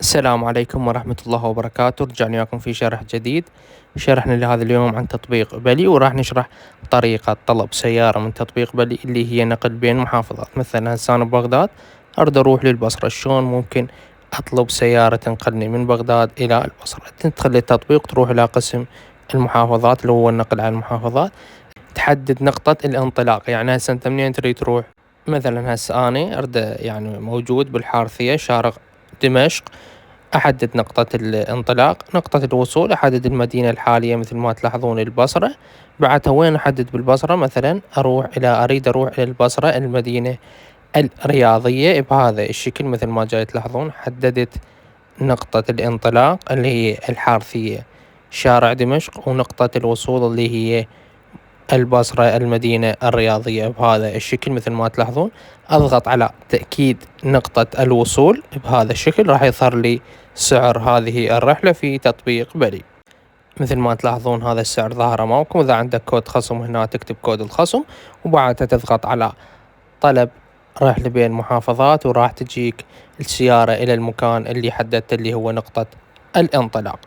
السلام عليكم ورحمة الله وبركاته. رجعنا وياكم في شرح جديد. شرحنا لهذا اليوم عن تطبيق بلي، وراح نشرح طريقة طلب سيارة من تطبيق بلي اللي هي نقل بين محافظات. مثلا هسه أنا ببغداد أريد أروح للبصرة، شلون ممكن أطلب سيارة تنقلني من بغداد إلى البصرة؟ تدخل للتطبيق، تروح إلى قسم المحافظات اللي هو النقل عن المحافظات، تحدد نقطة الانطلاق. يعني هسه أنت منين تريد تروح؟ مثلا هسه أنا أريد يعني موجود بالحارثية شارق دمشق، أحدد نقطة الانطلاق. نقطة الوصول أحدد المدينة الحالية مثل ما تلاحظون البصرة. بعدها وين أحدد بالبصرة؟ مثلا أريد أروح إلى البصرة المدينة الرياضية بهذا الشكل مثل ما جاي تلاحظون. حددت نقطة الانطلاق اللي هي الحارثية شارع دمشق، ونقطة الوصول اللي هي البصرة المدينة الرياضية بهذا الشكل مثل ما تلاحظون. أضغط على تأكيد نقطة الوصول بهذا الشكل، راح يظهر لي سعر هذه الرحلة في تطبيق بلي. مثل ما تلاحظون هذا السعر ظاهر أمامكم. إذا عندك كود خصم هنا تكتب كود الخصم، وبعدها تضغط على طلب رحلة بين محافظات، وراح تجيك السيارة إلى المكان اللي حددت اللي هو نقطة الانطلاق.